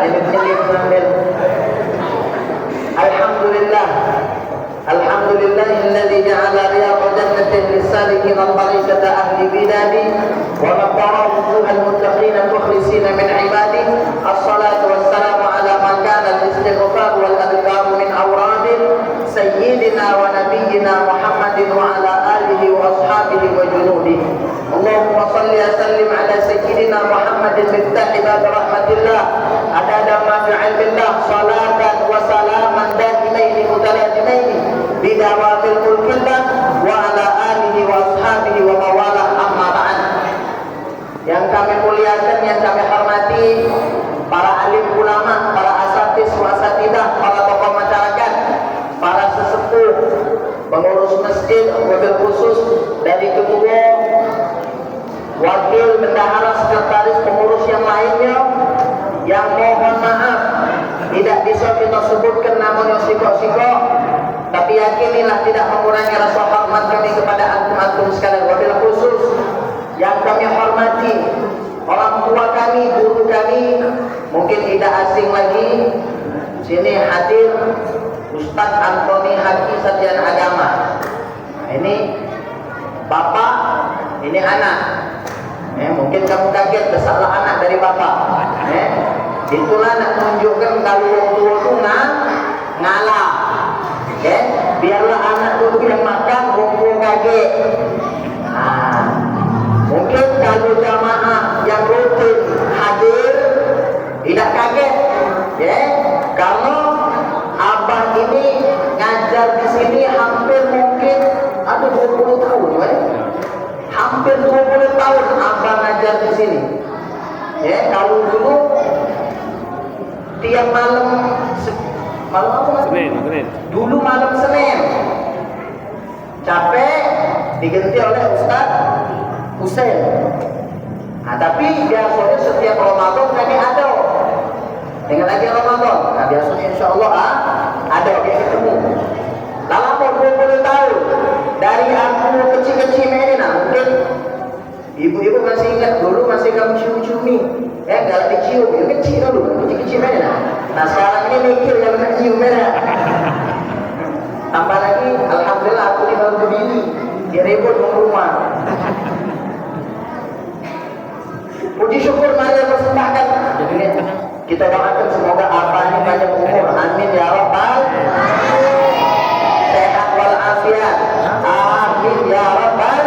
nyelip sambil. Alhamdulillahilladzi ja'ala riyadha jannatin lis-salikin tariqata ahli biladi wa maqara wujuhal muttaqin al-mukhlisin min ibadi. Assalatu wassalamu ala man kana al-istighfar wal adhkar min awradin sayyidina wa nabiyyina Muhammadin wa ala alihi wa ashabihi wa junudi. Allahumma salli wa sallim ala sayyidina Muhammadin miftah bab rahmatillah adada ma fi ilmillah salatan wa salaman daimaini mutalazimaini bidawatil mulkillah wa ala alihi wa ashabihi wa mawala amma ba'd. Yang kami muliakan, yang kami hormati para alim ulama, para asatidz wa asatidah, para tokoh masyarakat, para sesepuh, pengurus masjid, wabil khusus dari ketua, wakil bendahara, sekretaris, pengurus yang lainnya, yang mohon maaf tidak bisa kita sebutkan namun yang sikok-sikok, tapi yakinilah tidak mengurangi rasa hormat kami kepada antum-antum sekalian. Wabil khusus yang kami hormati orang tua kami, guru kami, mungkin tidak asing lagi sini hadir Ustadz Antoni Haki Sarjana Agama. Ini bapak, ini anak. Mungkin kamu kaget besarlah anak dari bapak. Itulah nak menunjukkan kalau orang tua itu ngalah. Biarlah anak dulu yang makan, orang tua kaget. Mungkin kalau jamaah yang rutin hadir tidak kaget, Kalau abah ini ngajar di sini hampir mungkin ada 20 tahun, hampir 20 tahun abah ngajar di sini. Kalau dulu tiap malam apa? Senin. Dulu malam Senin. Capek diganti oleh Ustaz Husain. Tapi biasanya setiap Ramadan kami ada. Dengan lagi Ramadan. Biasanya insya Allah ada dia ketemu. Dalam 20 tahun dari aku kecil-kecil ini, mungkin ibu-ibu masih ingat dulu masih kamu cium-ciumi, kalau dicium, ya kecil dulu, kecil-kecil ini. Nah sekarang ini mikir yang nak cium merah. Tambah lagi, alhamdulillah aku ini baru begini, dia ribut mau rumah. Puji syukur mari persembahkan. Kita doakan semoga apa ini banyak umur. Amin ya rabbal sehat wal afiat. Amin ya rabbal.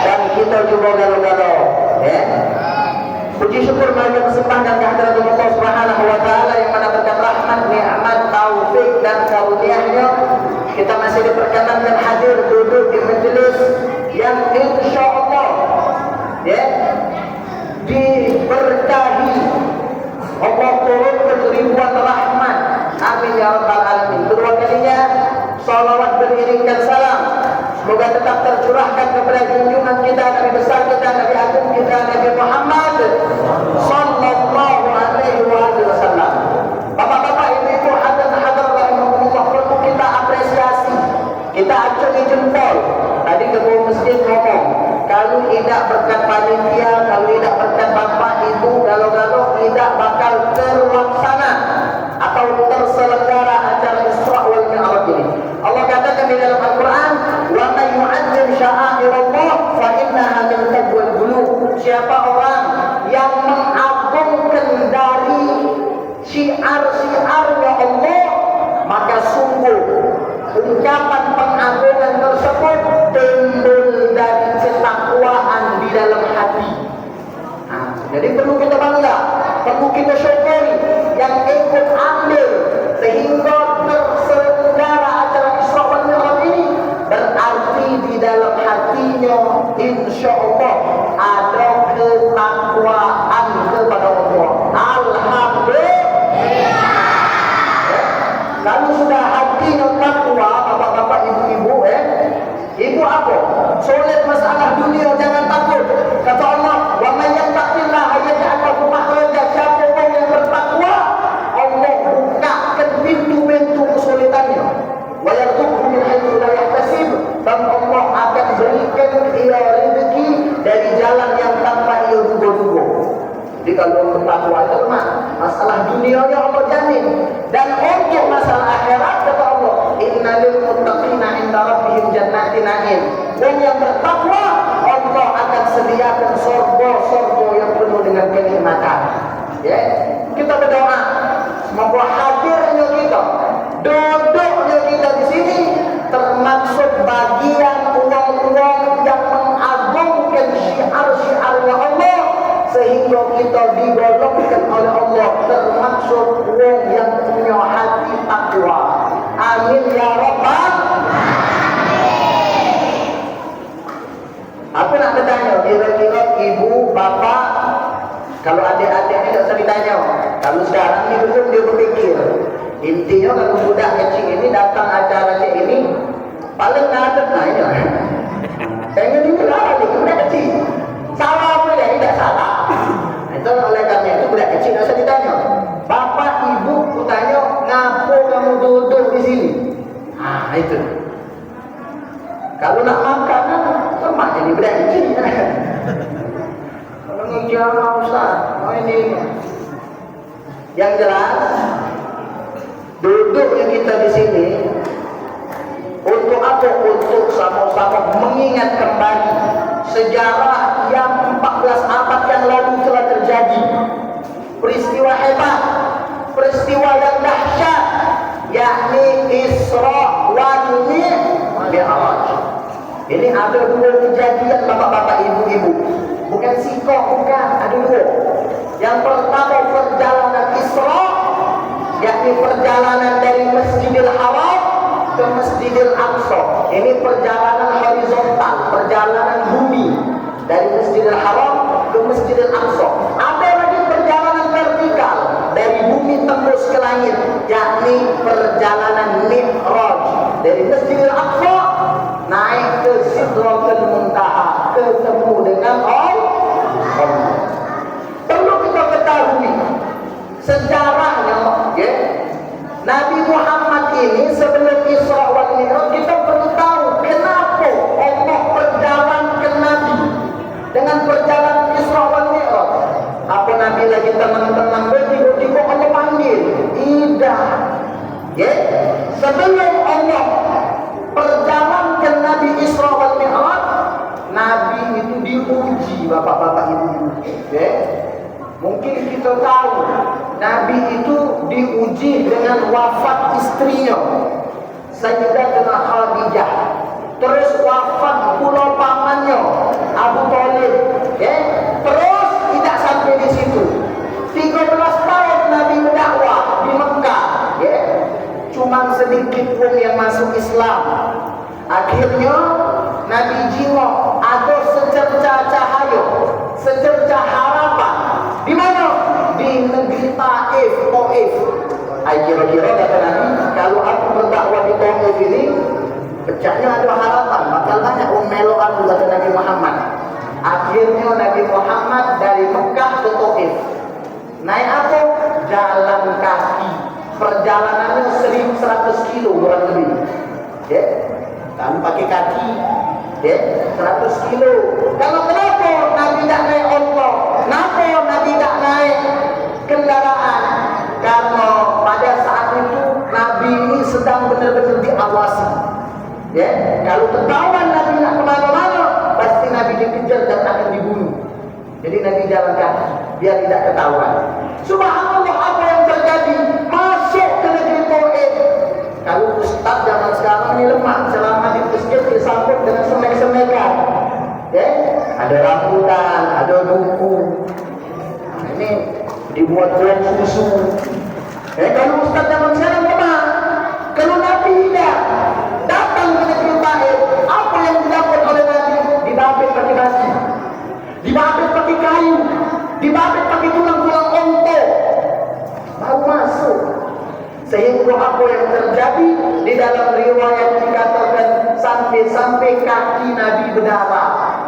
Dan kita juga galau-galau. Puji syukur mari persembahkan kehadirat Allah Subhanahu wa taala yang mana berkat rahmat, nikmat, taufik dan karunia-Nya kita masih diperkenankan hadir duduk di majelis yang insyaallah diberkahi Allah turunkan ribuan rahmat. Amin ya rabbal alamin. Kedua kalinya salawat beriringkan salam semoga tetap tercurahkan kepada junjungan kita, Nabi besar kita, Nabi agung kita, Nabi Muhammad sallallahu alaihi wasallam. Bapak-bapak, ibu-ibu, hadirin rahimahumullah, perlu kita apresiasi, kita acungi jempol. Tadi ketua masjid ngomong, kalau tidak berkat panitia, kalau tidak berkat bapak ibu, galau-galau tidak bakal terlaksana atau terselenggara acara Isra wal Mi'raj ini. Allah katakan di dalam Al-Quran, wa man yu'azzim sya'airallah fa innaha min taqwal qulub. Siapa orang yang mengagungkan dari syiar-syiarnya Allah, maka sungguh ungkapan pengagungan tersebut timbul dari ketakwaan di dalam hati. Jadi perlu kita bangga, perlu kita syukuri yang ikut andil sehingga terselenggara acara Isra wal Mi'raj ini, berarti di dalam hatinya insyaallah ada ketakwaan kepada Allah. Alhamdulillah. Kalau sudah hatinya takwa, bapak-bapak, ibu-ibu, ibu apa? Solat masalah dunia jangan takut. Kata Allah, wa may yattaqillaha yaj'al lahu makhraja. Siapa yang bertakwa, Allah bukakan pintu bertakwa itu mah masalah dunianya Allah jamin. Dan untuk masalah akhirat kata Allah, innalil muttaqina inda rabbihim jannatin na'im. Dan yang bertakwa Allah akan sediakan surga-surga yang penuh dengan kenikmatan. Ya, kita berdoa semoga hadirnya kita, duduknya kita di sini termasuk bagian uang-uang yang mengagungkan syiar-syiarnya Allah, sehingga kita digolongkan oleh Allah termasuk uang yang punya hati takwa. Amin ya rabbal. Aku nak bertanya, kira-kira ibu, bapak, kalau adik-adik ini tak usah ditanya. Kalau sekarang ni belum dia berfikir. Intinya kalau budak kecil ini datang acara macam ini, paling ngadep lah ini lah. Pengen ini lah, dia budak kecil. Salah apa dia? Tidak salah. Itu oleh karena itu budak kecil tak usah ditanya. Bapak, ibu, aku tanya, ngapa kamu duduk di sini? Ah, itu. Kalau nak makan, sama jadi budak kecil. Kalau ngejar Ustaz, oh ini. Yang jelas, duduknya kita di sini untuk apa? Untuk sama-sama mengingat kembali sejarah yang 14 abad yang lalu telah terjadi. Peristiwa hebat, peristiwa yang dahsyat, yakni Isra wal Mi'raj. Ini ada dua kejadian bapak-bapak, ibu-ibu. Bukan sikok, bukan, ada dua. Yang pertama perjalanan Isra, yakni perjalanan dari Masjidil Haram ke Masjidil Aqsa. Ini perjalanan horizontal, perjalanan bumi dari Masjidil Haram ke Masjidil Aqsa. Ada lagi perjalanan vertikal dari bumi tembus ke langit, yakni perjalanan Mi'raj dari Masjidil Aqsa naik ke Sidratul Muntaha, ketemu dengan Allah. Perlu kita ketahui sejarahnya, ya. Nabi Muhammad ini sebelum Isra wal Mi'raj, kita perlu tahu kenapa Allah perjalankan Nabi dengan perjalanan Isra wal Mi'raj. Apa Nabi lagi tenang-tenang, tiba-tiba Allah panggil? Tidak. Ya, sebelum Allah perjalankan Nabi Isra wal Mi'raj, Nabi itu diuji, bapak-bapak, ibu-ibu. Ya. Mungkin kita tahu Nabi itu diuji dengan wafat istrinya Sayyidatina Khadijah, terus wafat pula pamannya Abu Thalib, ya. Terus tidak sampai di situ, 13 tahun Nabi berdakwah di Mekah, ya. Cuma sedikit pun yang masuk Islam. Akhirnya Nabi jingok ada secercah cahaya, secercah harapan. Di mana? Di negeri Taif. Kira-kira kata Nabi, kalau aku berdakwah di Taif ini, pecahnya ada harapan, bakal banyak meloan, kata Nabi Muhammad. Akhirnya Nabi Muhammad dari Mekah ke Taif. Naik apa? Jalan kaki. Perjalanannya 1.100 kilo kurang lebih. Ya, kan pakai kaki. Ya, 100 kilo. Kalau kenapa Nabi tak naik onta? Kenapa Nabi tak naik kendaraan? Karena pada saat itu Nabi ini sedang benar-benar diawasi. Ya, kalau ketahuan Nabi nak kemana-mana, pasti Nabi dikejar dan akan dibunuh. Jadi Nabi jalan kaki biar tidak ketahuan. Subhanallah, apa yang terjadi? Masuk ke negeri Taif. Kalau ustaz zaman sekarang ini lemah, selama di masjid disambut dengan semek-semekan. Ya, ada rambutan, ada duku. Nah, ini dibuat buah susu. Kalau ustaz zaman sekarang lemah, kalau Nabi tidak datang ke negeri Taif, apa yang dilakukan oleh Nabi? Dibabit pakai basi, dibabit pakai kayu, dibabit pakai tulang-tulang onta, baru masuk. Sehingga apa yang terjadi di dalam riwayat dikatakan sampai kaki Nabi berdarah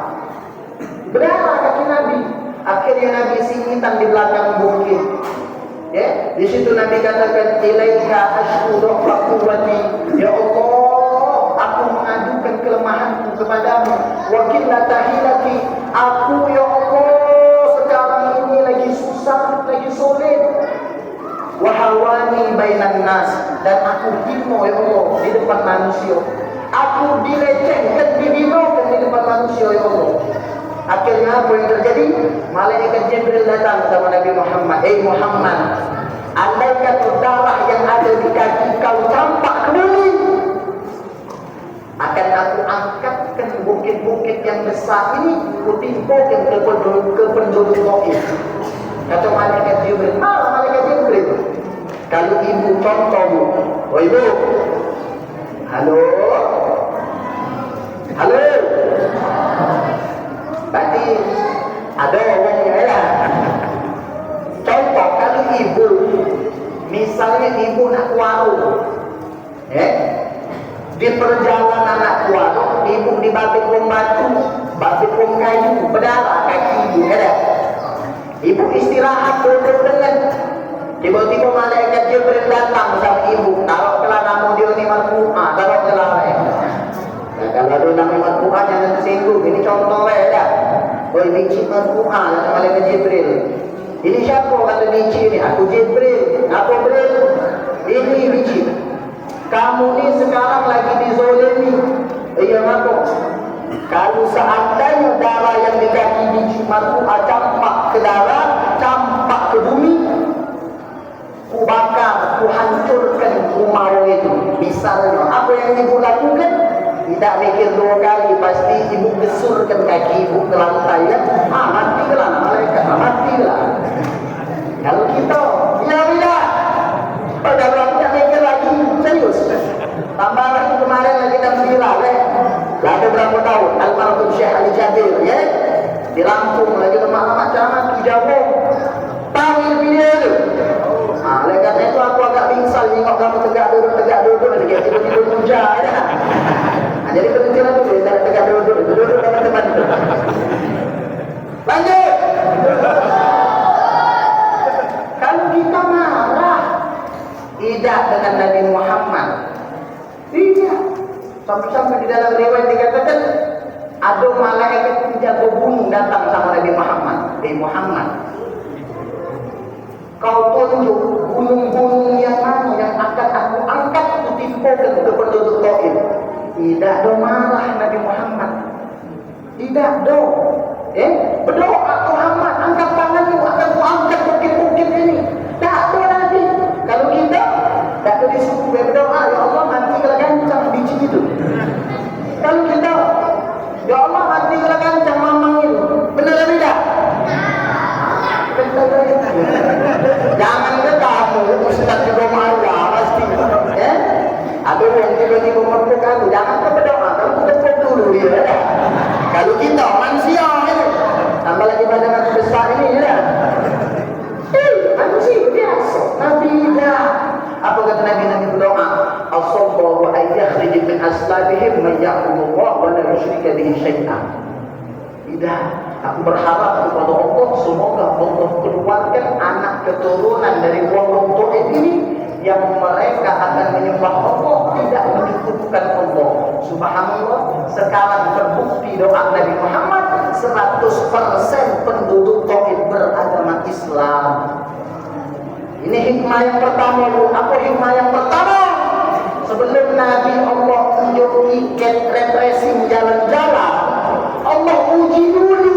kaki Nabi. Akhirnya Nabi singitan di belakang bukit. Ya, di situ Nabi katakan, ilaika ashku dha'fa quwwati, ya Allah, aku mengadukan kelemahanku kepadamu. Wa qillata hilati, aku ya Allah sekarang ini lagi susah, lagi begitu sulit. Wahawani bainan nas, dan aku hino ya Allah di depan manusia. Aku dilecehkan, dihinakan di depan manusia ya Allah. Akhirnya apa yang terjadi? Malaikat Jibril datang sama Nabi Muhammad. Muhammad, andaikan darah yang ada di kaki kau campak ke bumi, akan aku angkatkan bukit-bukit yang besar ini, kutimpukan ke penduduk Taif. Kata malaikat Jibril, malaikat Jibril, kalau ibu contoh, oh ibu, halo, tadi ada orang yang ya. Contoh kalau ibu, misalnya ibu nak warung, di perjalanan nak warung, ibu di babit batu, babit kayu, berdarah kaki ibu, ada. Ibu istirahat duduk dengan, tiba-tiba malaikat Jibril datang sama ibu, taruh celana dia ni marfu'ah, taruh celana. Nah, kalau ada nama marfu'ah jangan tersinggung. Ini contoh ya. Oh, biji marfu'ah kata malaikat Jibril. Ini siapa kata biji ni? Aku Jibril. Apa Jibril? Ini biji. Kamu ni sekarang lagi dizolimi. Iya apa? Kalau seandainya darah yang di kaki biji marfu'ah campak ke darat, campak ke bumi, ku bakar, ku hancurkan rumah itu. Misalnya, apa yang ibu lakukan? Tidak mikir dua kali, pasti ibu gesurkan kaki ibu ke lantai kan? Matilah malaikat, matilah. Kalau kita, ya pada orang tidak mikir lagi, serius. Tambah lagi kemarin lagi dalam viral, ada berapa tahun? Almarhum Syekh Ali Jabir, ya? Di Lampung lagi lemak-lemak ceramah di Jawa. Panggil video itu. Oleh karena itu aku agak pingsan tengok kamu tegak duduk tiba-tiba hujan ya. Jadi berhentilah dulu, tegak duduk sama teman itu. Lanjut. Kalau kita marah tidak dengan Nabi Muhammad, tidak. Sampai di dalam riwayat dikatakan ada malaikat penjaga gunung datang sama Nabi Muhammad. Muhammad, kau tunjuk gunung-gunung yang mana yang akan aku angkat, aku timpakan ke penduduk Taif. Tidak do marah Nabi Muhammad. Tidak do. Berdoa Muhammad, angkat tanganmu, akan ku angkat bukit-bukit ini. Tak do Nabi. Kalau kita tak ada disuruh berdoa, ya Allah nanti kalau gancang biji itu. Kalau kita, ya Allah nanti kalau gancang mamang itu. Benar atau tidak? Jangan ke kamu, Ustaz juga marah pasti. Ada yang tiba-tiba merpuk aku, jangan ke berdoa, kamu tepuk dulu ya. Kalau kita manusia ini, tambah lagi badan aku besar ini ya. Manusia biasa, Nabi tidak. Apa kata Nabi berdoa? As-sabru wa ayyakhrij min aslabihim man ya'budullah wa la yusyrika bihi syai'an. Tidak. Aku berharap kepada Allah, semoga Allah keluarkan anak keturunan dari orang Taif ini yang mereka akan menyembah Allah, tidak menyekutukan Allah. Subhanallah, sekarang terbukti doa Nabi Muhammad 100% penduduk Taif beragama Islam. Ini hikmah yang pertama. Apa hikmah yang pertama? Sebelum Nabi Allah tunjuk tiket refreshing jalan-jalan, Allah uji dulu.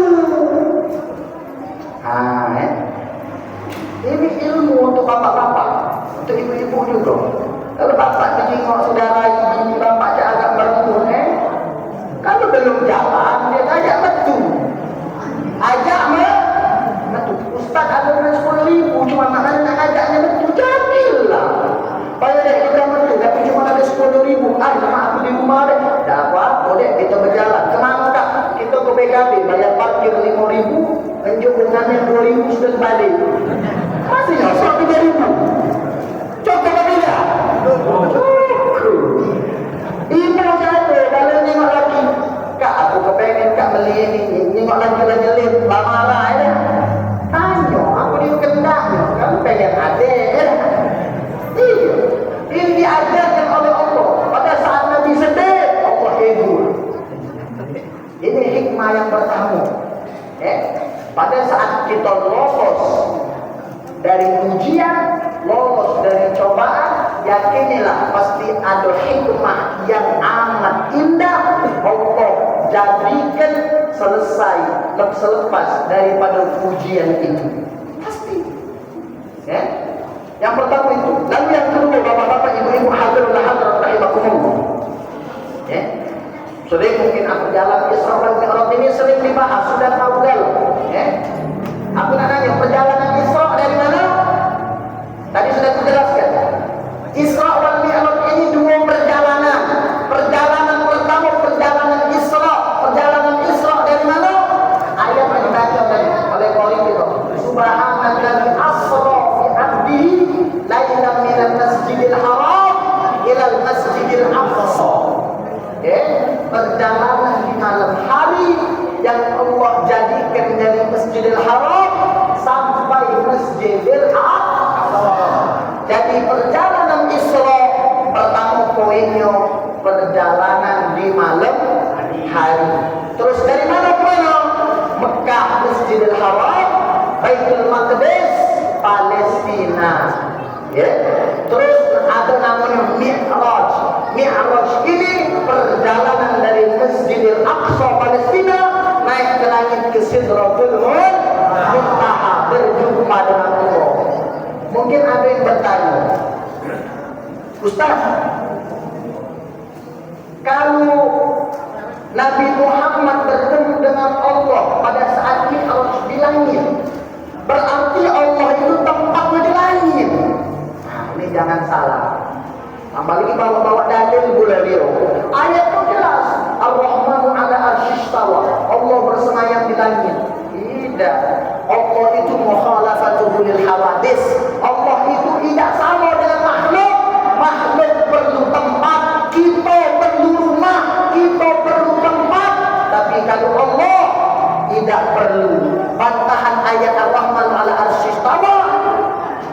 Ini ilmu untuk bapak-bapak, untuk ibu-ibu juga. Kalau bapak menjenguk saudara ibu bapak agak merembun, kalau belum jalan dia ajak betul. Ajak betul. Ustaz ada 10.000, cuma maknanya nak ajaknya betul, jadilah. Pada dek kita betul, tapi cuma ada 10.000. Nama aku di rumah dek. Tak apa, boleh kita berjalan. Kemana tak? Kita ke PKB, bayar parkir 5.000, penjuk dengannya 2.000 sudah balik. Masih nyosok 3.000. Cukup apa tidak? Ibu jatuh, kalau nengok lagi, Kak aku kepengen Kak beli ini, nengok lagi nyelip, marah ya. Tanya, aku di kendaknya, kamu pengen ada ya. Iya, ini diajarkan oleh Allah. Pada saat Nabi sedih, Allah hibur. Ini hikmah yang pertama. Pada saat kita lolos dari ujian, lolos dari cobaan, yakinilah pasti ada hikmah yang amat indah Allah jadikan selesai selepas daripada ujian itu. Pasti. Ya? Yang pertama itu. Lalu yang kedua, bapak-bapak, ibu-ibu, hadirin hadirat rahimakumullah. Ya. Sering mungkin aku jalan Isra wal Mi'raj ini sering dibahas, sudah tahu galau. Ya. Aku nak nanya, perjalanan Isra dari mana? Tadi sudah kujelaskan. Isra wal Mi'raj ini dua perjalanan. Perjalanan pertama perjalanan Isra. Perjalanan Isra dari mana? Ayat yang dibaca oleh Qari itu. Subhanalladzi asra bi 'abdihi lailan minal masjidil haram ilal masjidil aqsa. Perjalanan di malam hari yang Allah jadikan dari Masjidil Haram sampai Masjidil Aqsa. Jadi perjalanan Isra pertama poinnya perjalanan di malam hari. Terus dari mana ke mana? Mekah, Masjidil Haram, Baitul Maqdis, Palestina. Ya. Terus ada namanya Mi'raj. Mi'raj ini perjalanan dari Masjidil Aqsa Palestina naik ke langit ke Sidratul Muntaha berjumpa dengan Allah. Mungkin ada yang bertanya, Ustaz, kalau Nabi Muhammad bertemu dengan Allah pada saat Mi'raj di langit, berarti Allah itu tempatnya di langit. Nah, ini jangan salah. Apalagi bawa-bawa dalil pula dia. Ayat itu jelas. Ar-Rahmanu ala arsyistawa. Allah bersemayam di langit. Tidak. Allah itu mukhalafatu lil hawadis. Allah itu tidak sama dengan makhluk. Makhluk perlu tempat, kita perlu rumah, kita perlu tempat. Tapi kalau Allah tidak perlu. Bantahan ayat Ar-Rahmanu ala arsyistawa,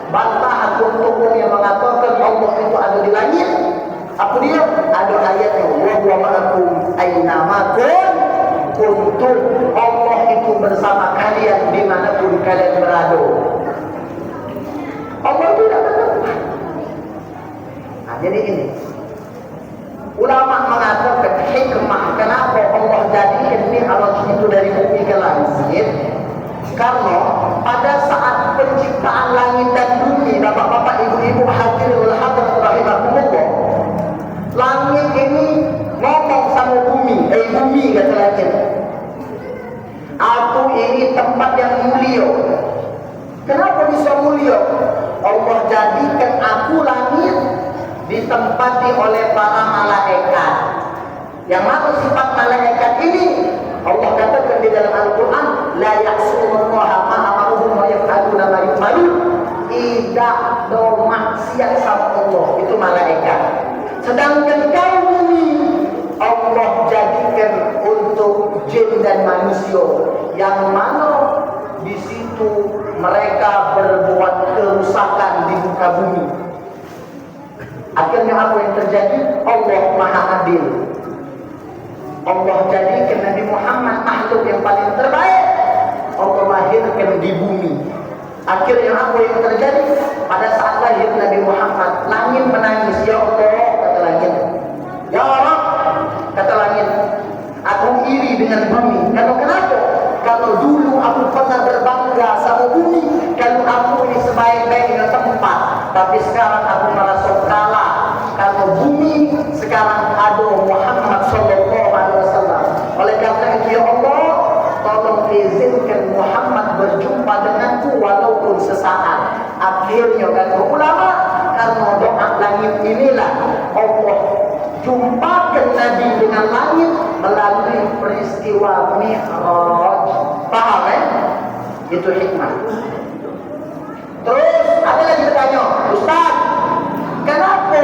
bantahan untuk yang mengatakan Allah itu ada di langit. Apa dia? Ada ayatnya, wa huwa ma'akum aina ma kuntum. Allah itu bersama kalian dimanapun kalian berada. Allah itu tidak bertempat. Nah, jadi ini ulama mengatakan hikmah kenapa Allah jadikan Mi'raj itu dari bumi ke langit. Karena pada saat penciptaan langit dan bumi, bapak-bapak, ibu-ibu, hadirin hadirat rahimakumullah, langit ini ngomong sama bumi, bumi kata langit, aku ini tempat yang mulia. Kenapa bisa mulia? Allah jadikan aku langit ditempati oleh para malaikat. Yang mana sifat malaikat ini? Allah katakan di dalam Al-Quran, la ya'sunallaha ma amaruhum wa yaf'aluna ma yu'marun. Tidak ada maksiat sama Allah, itu malaikat. Sedangkan kaum bumi Allah jadikan untuk jin dan manusia, yang mana di situ mereka berbuat kerusakan di muka bumi. Akhirnya apa yang terjadi? Allah Maha Adil. Allah jadikan Nabi Muhammad makhluk yang paling terbaik. Allah lahirkan di bumi. Akhirnya apa yang terjadi? Pada saat lahir Nabi Muhammad, langit menangis. Ya Allah, kata langit. Ya Allah, kata langit, aku iri dengan bumi. Kalau kenapa? Kalau dulu aku pernah berbangga sama bumi, kalau aku ini sebaik-baiknya tempat. Tapi sekarang aku merasa kalah. Kalau bumi sekarang ada Muhammad sallallahu alaihi wasallam. Oleh karena itu ya Allah, tolong izinkan Muhammad berjumpa denganku walaupun sesaat. Akhirnya kata ulama, karena doa langit inilah Allah jumpakan Nabi dengan langit melalui peristiwa Mi'raj. Paham Itu hikmah. Terus ada lagi bertanya, Ustaz, kenapa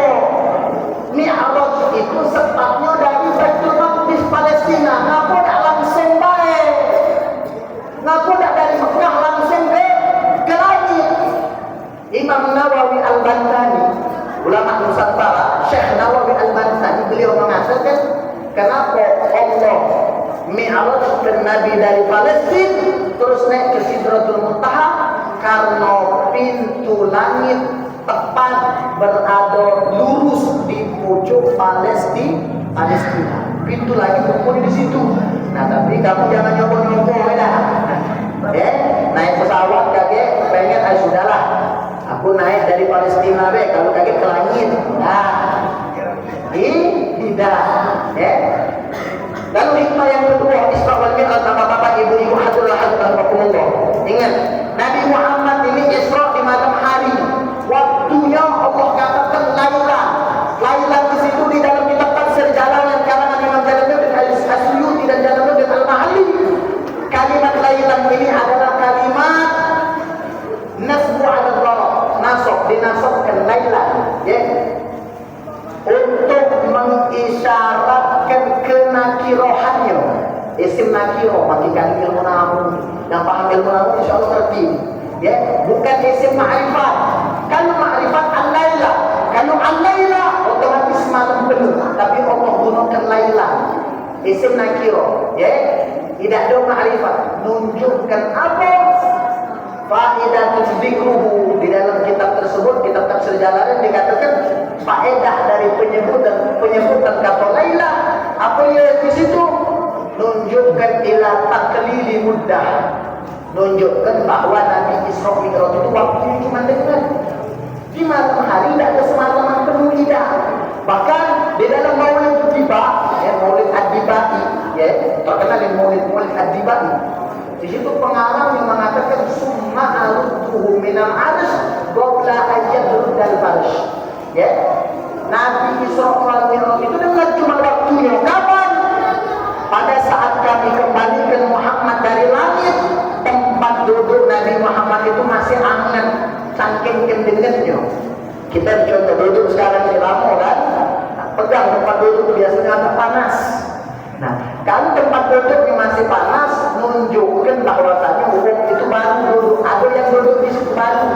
Mi'raj itu sepatnya dari Baitul Maqdis Palestina? Kenapa tak langsung baik? Kenapa tak dari Mekah langsung ke langit? Imam Nawawi Al-Bantani, ulama Nusantara, Syekh Nawawi Al-Bantani, beliau mengatakan kenapa Allah Mi'rajkan Nabi dari Palestina terus naik ke Sidratul Muntaha? karena pintu langit tepat berada lurus di pojok Palestina. Pintu langit berada di situ. Nah, tapi kamu jangan nyoba-nyoba ya. Naik pesawat kaget pengen, sudahlah. Aku naik dari Palestina kalau kaget ke langit. Nah, tidak ya. Lalu hikmah yang kedua, Isra wal Mi'raj, bapak-bapak, ibu-ibu, hadirin. Ingat, Nabi Muhammad ini Isra di malam hari. Waktunya Allah katakan Laila. Laila di situ di dalam kitab tafsir Jalalain karangan Imam Jalalain Al-Asyuti dan Jalalain Al-Mahalli. Kalimat Laila ini adalah kalimat nasbu 'ala dharab, nasab, dinasabkan Laila, ya. Untuk mengisyaratkan kenakirohannya. Isim nakiro, makikan ilmu nahu. Yang paham ilmu nahu insya Allah ngerti, ya. Bukan isim ma'rifat. Kalau ma'rifat al-laila, kalau al-laila otomatis malam penuh. Tapi Allah gunakan laila, isim nakiro, ya. Tidak ada ma'rifat. Nunjukkan apa? Faedah dzikruhu. Di dalam kitab tersebut, kitab tafsir Jalalain dikatakan faedah dari penyebutan kata laila. Apa yang di situ? Nunjukkan ila taklili muddah. Nunjukkan bahwa Nabi Isra Mi'raj itu waktunya cuma dengar. Di malam hari tidak ada semalaman penuh tidak. Bahkan di dalam Maulid Tiba, ya, Maulid Ad-Dibai, ya, terkenal di Maulid Ad-Dibai. Di situ pengarang yang mengatakan summa aludduhu minal arsh qabla ayyadrud al-farsh. Ya. Nabi Isra wal Mi'raj itu dengar cuma waktunya. Kapan? Pada saat kami kembalikan Muhammad dari langit, tempat duduk Nabi Muhammad itu masih hangat, saking kendengannya. Kita contoh duduk sekarang di lama kan, pegang tempat duduk biasanya agak panas. Nah, kalau tempat duduknya masih panas, menunjukkan bahwasanya orang itu baru duduk. Ada yang duduk di situ baru.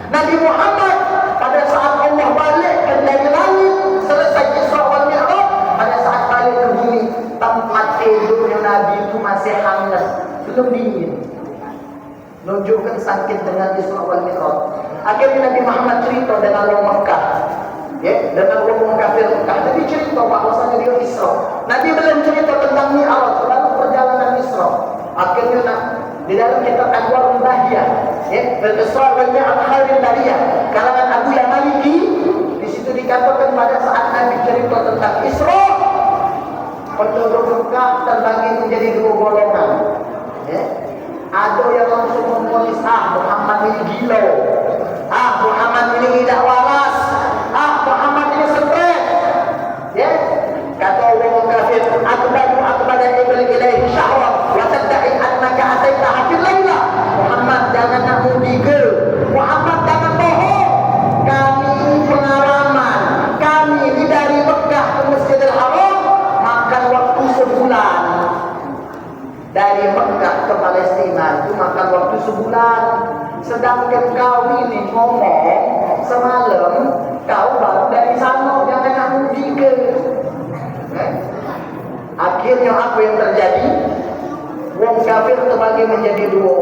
Nabi Muhammad pada saat Allah balikkan dari langit, selesai Isra wal Mi'raj, pada saat balik ke bumi, tempat tidurnya Nabi itu masih hangat, belum dingin. Menunjukkan sakit dengan Isra wal Mi'raj. Akhirnya Nabi Muhammad cerita dengan orang Mekah, ya, dengan orang kafir Mekah. Nabi cerita bahwasanya dia Isra. Nabi belum cerita tentang Mi'raj, lalu perjalanan Isra. Akhirnya di dalam kitab Anwarul Bahiyah, ya, Al-Isra wal Mi'raj Khairul Bariyah, kalangan Abu Yamaliki, di situ dikatakan pada saat Nabi cerita tentang Isra, penduduk Mekah terbagi menjadi dua golongan. Ya. Ada yang langsung memvonis, Muhammad ini gila, Muhammad ini tidak waras, Muhammad ini stres. Ya. Kata orang kafir, akbadu iblis ilaihi syahwat wa tadda'i annaka ataitaha fil laila. Muhammad jangan nak mudigel, Muhammad jangan bohong. Kami pengalaman, kami ini dari Mekah ke Masjidil Haram makan waktu sebulan. Dari Mekah ke Palestina itu makan waktu sebulan. Sedangkan kau ini ngomong semalam, kau baru dari sana, jangan nak mudigel. Akhirnya apa yang terjadi? Wong kafir terbagi menjadi dua.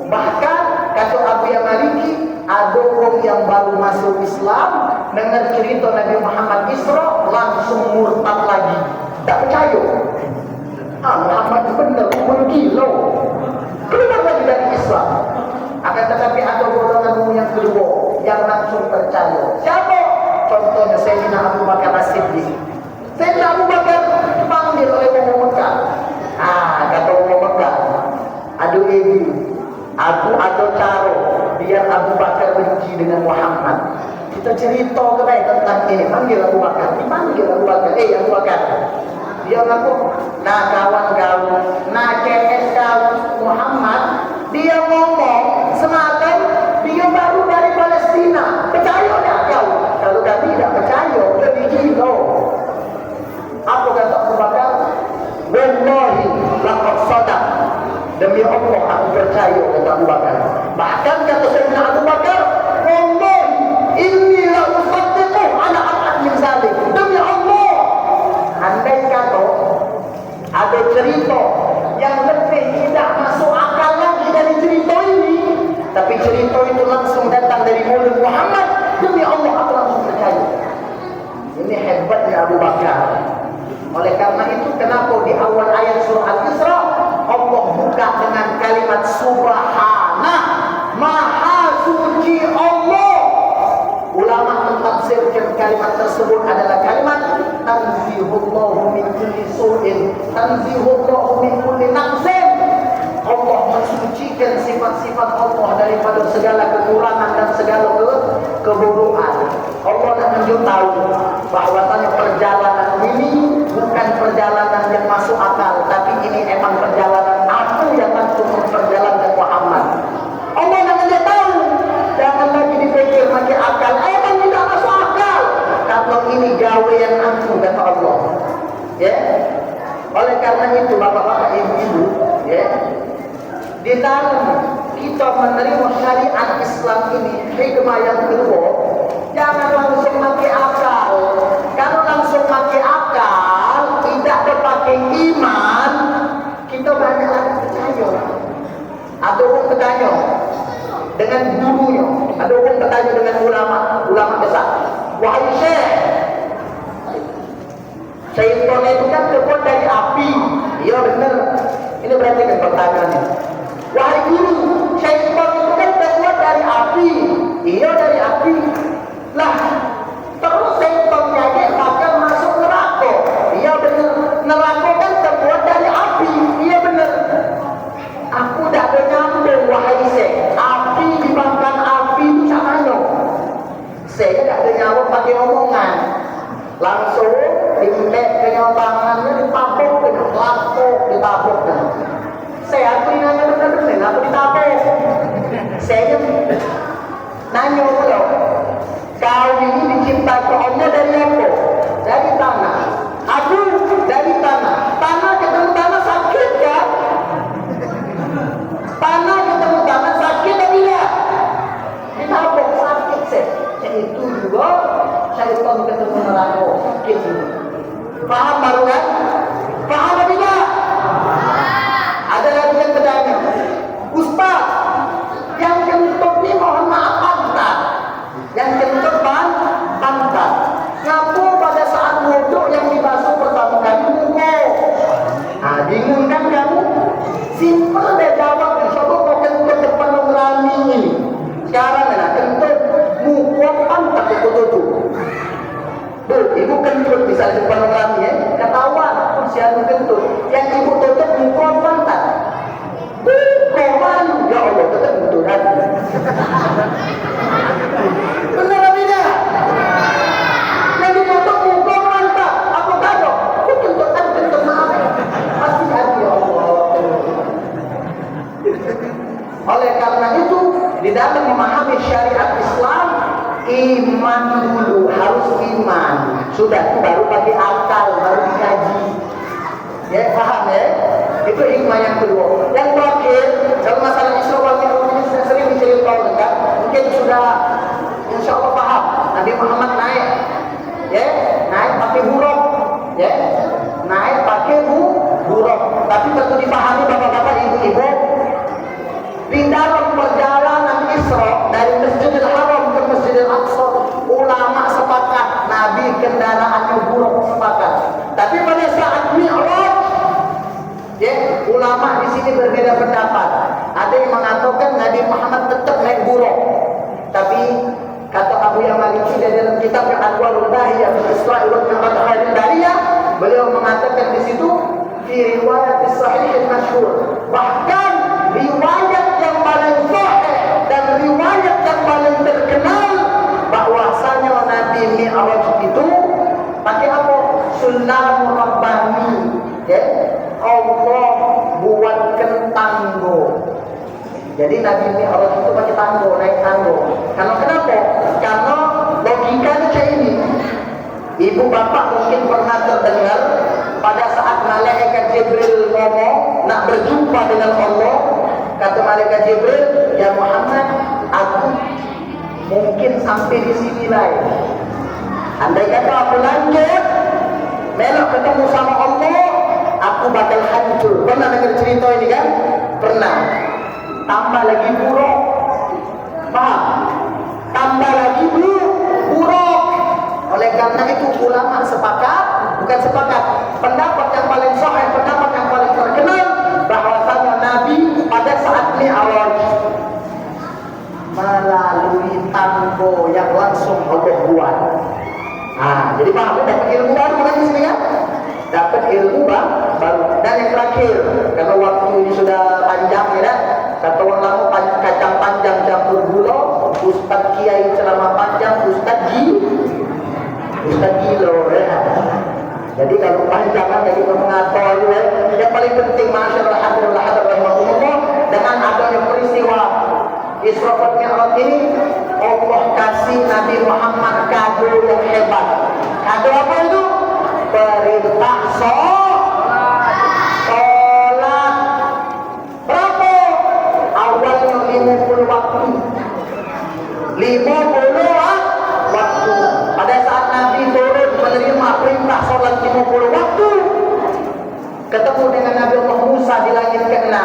Bahkan kata Abu Yamaliki, ada orang yang baru masuk Islam, dengar cerita Nabi Muhammad Isra, langsung murtad lagi, tak percaya. Muhammad benar, gila, keluar lagi dari Islam. Akan tetapi ada golongan yang kedua yang langsung percaya. Siapa? Contohnya Sayyidina Abu Bakar As-Siddiq. Sayyidina Abu Bakar dipanggil oleh orang Mekah. Kata orang Mekah, aduh ini, aku ada cara biar Abu Bakar benci dengan Muhammad. Kita cerita tentang ini. Panggil Abu Bakar. Dipanggil Abu Bakar. Abu Bakar. Dia ngaku, kawan kau, CS kau Muhammad, dia ngomong semalam dia baru dari Palestina. Percaya tak kau? Kalau kami tidak percaya, lebih gila. Apa kata Abu Bakar? Wallahi laqad sadaq. Demi Allah aku percaya, kata Abu Bakar. Bahkan kata Sayyidina Abu Bakar, wallahi inni la usaddiqu ala ab'ad min zalik. Demi Allah, andai kata ada cerita yang lebih tidak masuk akal lagi dari cerita ini, tapi cerita Maulid Muhammad, demi Allah aku langsung percaya. Ini hebatnya Abu Bakar. Oleh karena itu kenapa di awal ayat surah Al-Isra Allah buka dengan kalimat Subhanah, Maha Suci Allah. Ulama mentafsirkan kalimat tersebut adalah kalimat tanzihullahu min kulli su'in, tanzihullahu min kulli naqsin. Allah mensucikan sifat-sifat Allah daripada segala kekurangan dan segala keburukan. Allah nak tunjuk tahu bahwasanya perjalanan ini bukan perjalanan yang masuk akal, tapi ini emang perjalanan aku yang langsung memperjalankan Muhammad. Allah nak tunjuk tahu, jangan lagi dipikir pakai akal, emang tidak masuk akal. Kalau ini gawean aku kata Allah. Ya. Oleh karena itu bapak-bapak ibu-ibu, ya. Di dalam kita menerima syariat Islam ini, hikmah yang kedua, jangan langsung pakai akal. Kalau langsung pakai akal, tidak berpakai iman, kita banyak lagi percaya. Ada orang bertanya dengan gurunya, ada orang bertanya dengan ulama besar. Wahai Syekh, syaitan itu kan terbuat dari api. Iya benar. Ini berarti kan pertanyaannya. Wahai guru, syaitan itu kan terbuat dari api. Iya dari api. Lah, terus syaitannya aja bakal masuk neraka. Iya benar. Neraka kan terbuat dari api. Iya benar. Aku tak ada nyambung wahai Syekh. Api dibakar api itu caranya. Saya tak ada nyambung pakai omongan. Langsung dimek kenyatangannya ditabuk dengan lapuk ditabuk kan. Saya aku nanya benar-benar aku ditabuk. Saya nanya kalau kau ini diciptakan Allah dari apa? Dari tanah. Aku dari tanah. Tanah ketemu tanah sakit kan? Tanah ketemu tanah sakit atau tidak? Ditabuk sakit sih. Itu juga syaitan ketemu neraka sakit. Paham baru kan? Paham atau tidak? Ada lagi yang bertanya, Ustaz, yang kentut ini mohon maaf pantat. Yang kentut pantat. Ngapu pada saat wudhu yang dibasuh pertama kali muka. Nah, bingung kan kamu? Simple deh jawabnya. Coba kau kentut depan ngerami ini. Sekarang lah kentut muka pantat itu tutup. Ibu kentut bisa di depan ngerami ya. Ketahuan siapa kentut. Yang ibu tutup muka pantat. Malu ya Allah tetap betul hati. Benar atau tidak? Yang ditutup muka pantat. Apa kado? Aku kentut maaf. Pasti hati ya Allah. Oleh karena itu di dalam memahami syariat Islam, iman dulu, harus iman. Sudah baru pakai akal, baru dikaji. Ya paham ya? Itu hikmah yang kedua. Yang terakhir, dalam masalah Isra wal Mi'raj ini saya sering diceritakan kan? Mungkin sudah insya Allah paham. Nabi Muhammad naik, ya, naik pakai buruk, ya, naik pakai buruk. Tapi perlu dipahami bapak-bapak, ibu-ibu, di dalam perjalanan Isra dari Masjidil Haram ke Masjidil Aqsa, ulama sepakat Nabi kendaraannya buruk sepakat. Tapi pada saat Mi'raj, ya, ulama di sini berbeda pendapat. Ada yang mengatakan Nabi Muhammad tetap naik buruk. Tapi kata Abu Yamaliki dalam kitab Al-Anwarul Bahiyah fi Isra' wal Mi'raj Dariyah, beliau mengatakan di situ fi riwayat sahih masyhur. Bahkan riwayat yang paling sahih dan riwayat yang paling terkenal bahwasanya Nabi Mi'raj itu pakai apa? Sunnah Rabbani. Ya, Allah buatkan tanggo. Jadi Nabi Mi'raj itu pakai tanggo, naik tanggo. Karena kenapa? Karena logikanya kayak ini. Ibu bapak mungkin pernah terdengar pada saat malaikat Jibril ngomong nak berjumpa dengan Allah, kata malaikat Jibril, ya Muhammad, aku mungkin sampai di sini lah. Andai kata aku lanjut, melok ketemu sama Allah, aku bakal hancur. Pernah dengar cerita ini kan? Pernah. Tambah lagi buruk. Paham? Tambah ulama sepakat, bukan sepakat, pendapat yang paling sahih, pendapat yang paling terkenal bahwasanya Nabi pada saat Mi'raj melalui tanggo yang langsung Allah buat. Jadi paham, dapat ilmu baru kan di sini kan? Dapat ilmu baru. Dan yang terakhir, karena waktu ini sudah panjang ya, kata orang lama kacang panjang campur gula, Ustaz Kiai ceramah panjang, Ustaz Gilo ya. Jadi kalau panjangan jadi mengatur ya. Yang paling penting masyaallah rahimahumullah, dengan adanya peristiwa Isra wal Mi'raj ini, Allah kasih Nabi Muhammad kado yang hebat. Kado apa itu? Perintah sholat. Berapa? Awalnya 50 waktu. 50 waktu. Pada saat Nabi turun menerima perintah sholat 50 waktu, ketemu dengan Nabi Allah Musa di langit ke-6.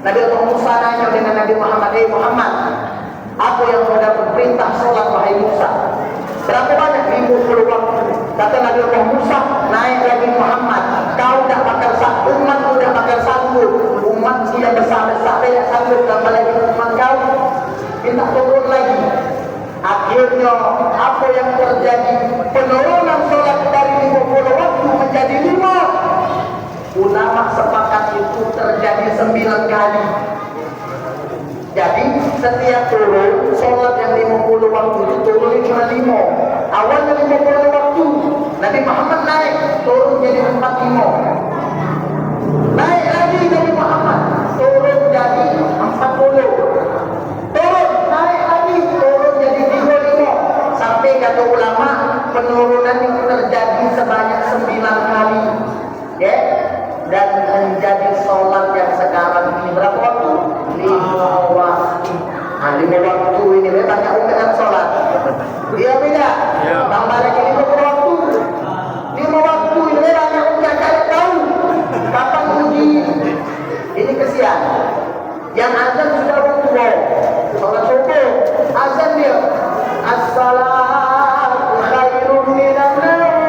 Nabi Allah Musa nanya dengan Nabi Muhammad, Muhammad, apa yang kau dapat perintah sholat wahai Musa? Berapa banyak? 50 waktu. Kata Nabi Allah Musa, naik lagi Muhammad, kau tak bakal sanggup, umat tidak bakal sanggup, umat sudah besar-besar tidak sanggup, tambah lagi umat kau, minta turun lagi. Akhirnya apa yang terjadi? Penurunan sholat dari 50 waktu menjadi 5. Ulama sepakat itu terjadi 9 kali. Jadi setiap turun sholat yang 50 waktu itu turun cuma 5. Awalnya 50 waktu, Nabi Muhammad naik turun jadi 45. Naik lagi Nabi Muhammad turun jadi 40. Turun naik lagi turun jadi 35. Sampai kata ulama penurunan yang terjadi sebanyak 9 kali. Ya. Dan menjadi sholat yang sekarang ini berapa waktu? 5 waktu. 5 waktu ini banyak dengan sholat. Dia beda. Tambah lagi 5 waktu. 5 waktu ini banyak cari tahu kapan uji. Ini kesian. Yang azan sudah waktu sholat subuh. Azan dia. As-salatu khairun minan naum.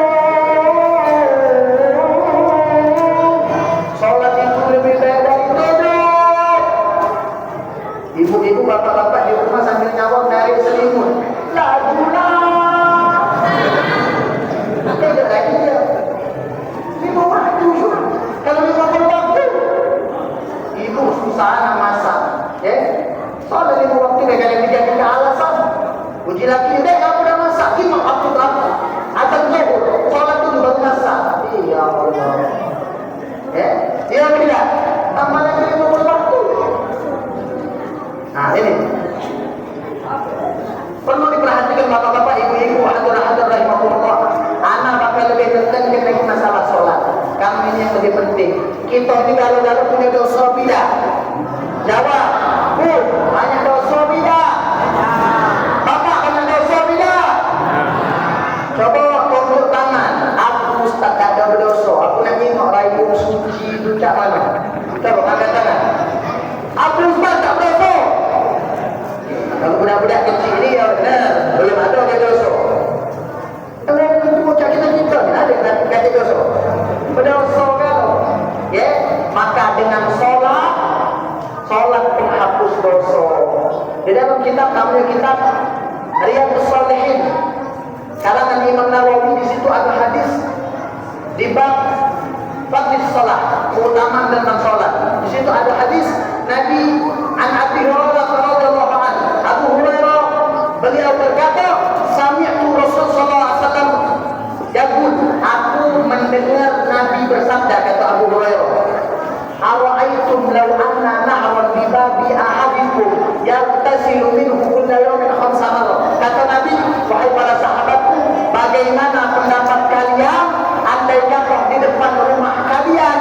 Ibu-ibu, bapak-bapak di rumah sambil nyawang dari selimut. Lajulah. Tidak lagi dia. 5 waktu. Kalau 50 waktu, ibu susah nak masak. Ya, soalnya 5 waktu mereka dijadikan alasan. Uji laki dia kamu dah masak. 5 waktu berapa? Azan zuhur, solat dulu baru masak. Ya Allah. Ya, dia tidak. Tambah lagi 50 waktu. Ini perlu diperhatikan bapak-bapak, ibu-ibu, hadirin rahimahumullah. Anak bakal lebih tentang dengan masalah sholat. Kamu ini yang lebih penting. Kita ini kalau punya dosa tidak? Jawab. Bu, banyak dosa tidak? Bapak banyak dosa tidak? Coba tunjuk tangan. Aku Ustaz tak ada berdosa. Aku nak tengok rayu suci itu cak mana? Coba angkat tangan. Aku Ustaz tak berdosa. Kalau budak-budak kecil ini ya benar, belum ada orang dosa. Kalau itu bocah kita ni ada kata dosa. Berdosa kalau, ya, maka dengan solat penghapus dosa. Di dalam kitab namanya kitab Riyadhus Shalihin, karangan Imam Nawawi, di situ ada hadis di bab fadlis salat, keutamaan tentang salat. Di situ ada hadis Nabi an Abi Hurairah radhiyallahu anhu. Abu Hurairah beliau berkata, sami'tu Rasul sallallahu alaihi wasallam yaqul, aku mendengar Nabi bersabda, kata Abu Hurairah, ara'aitum law anna nahran bi babi ahadikum yaghtasilu minhu kulla yawmin 5 marrat. Kata Nabi, wahai para sahabatku, bagaimana pendapat kalian andai kata di depan rumah kalian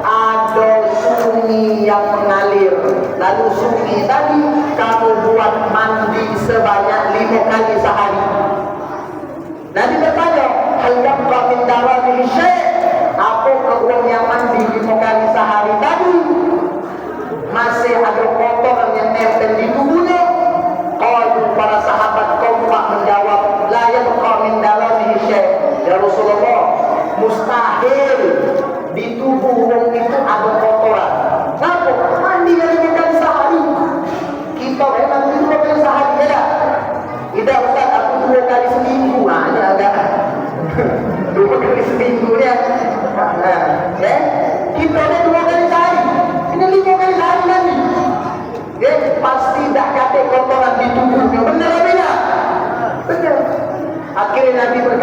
ada sungai yang mengalir, lalu sungai tadi kamu buat mandi sebanyak 5 kali sehari. Nabi bertanya, hal yabqa min daranihi syai', apa uang yang mandi 5 kali sehari tadi masih ada kotoran yang nempel di tubuhnya? Qalu, para sahabat kompak menjawab, la yabqa min daranihi syai',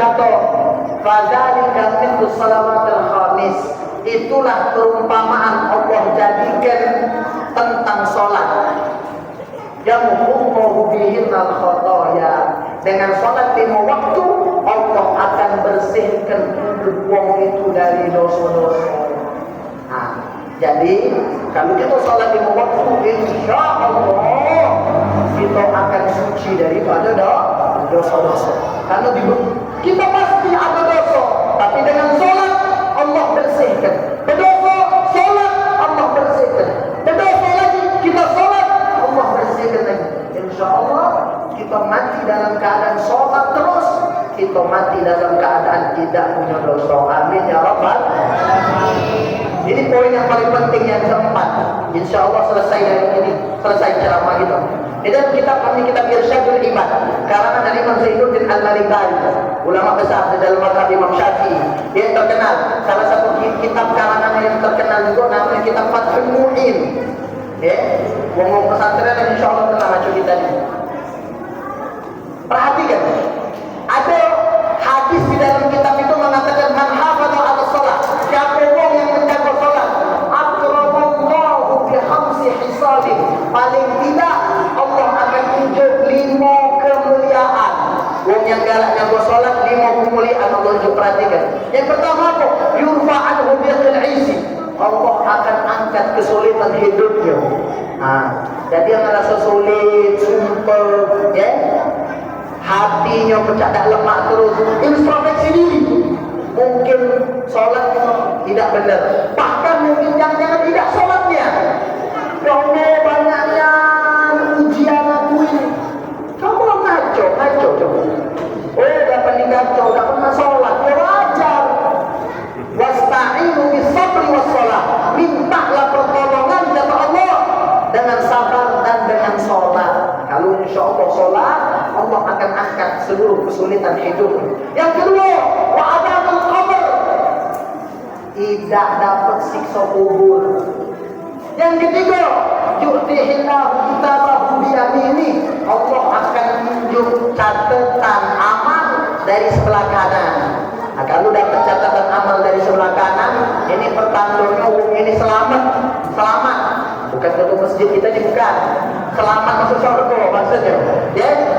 kata fadzalika mithlu salawatil khamis, itulah perumpamaan Allah jadikan tentang salat. Yamhullahu bihinnal khotoya, dengan salat 5 waktu Allah akan bersihkan wong itu dari dosa-dosa. Nah, jadi kalau kita salat 5 waktu, insya Allah kita akan suci daripada dosa-dosa. Karena kita pasti ada dosa, tapi dengan salat Allah bersihkan. Berdosa, salat Allah bersihkan. Berdosa lagi, kita salat Allah bersihkan lagi. Insya Allah kita mati dalam keadaan salat terus, kita mati dalam keadaan tidak punya dosa. Amin ya rabbal alamin. Ini poin yang paling penting yang keempat. Insya Allah selesai dari ini, selesai ceramah kita. Di dalam kitab kami, kitab Irsyadul Ibad, karangan dari Imam Zainuddin Al-Maliki, ulama besar di dalam mazhab Imam Syafi'i. Dia terkenal, salah satu kitab karangan yang terkenal juga namanya kitab Fathul Mu'in. Ngomong pesantren dan insya Allah telah macam kita ini. Perhatikan, ada hadis di dalam kitab itu mengatakan man hafadha 'ala shalah, siapa orang yang menjaga salat, akramallahu bi khamsi hisabih, paling tidak Allah akan tunjuk 5 kemuliaan. Wong yang galak jaga salat 5 kemuliaan Allah tunjuk. Perhatikan. Yang pertama apa? Yurfa'anhu biqil 'isi, Allah akan angkat kesulitan hidupnya. Jadi yang merasa sulit, sumpah, hatinya pecah dak lemak terus, introspeksi diri. Mungkin sholatnya tidak benar, bahkan mungkin jangan-jangan tidak sholatnya. Karena banyaknya ujian aku ini. Kamu ngaco. Dapat ngaco, dak pernah sholat, ya wajar. Wasta'inu bis sabri was shalah, mintalah pertolongan kepada Allah dengan sabar dan dengan sholat. Kalau insya Allah sholat, Allah akan angkat seluruh kesulitan hidup. Yang kedua, wa'adabul qabr, tidak dapat siksa kubur. Yang ketiga, yu'tihillahu kitabahu biyamini, Allah akan tunjuk catatan amal dari sebelah kanan. Kalau dapat catatan amal dari sebelah kanan, ini pertandanya ini selamat. Bukan ke masjid kita ini, bukan selamat masuk surga maksudnya.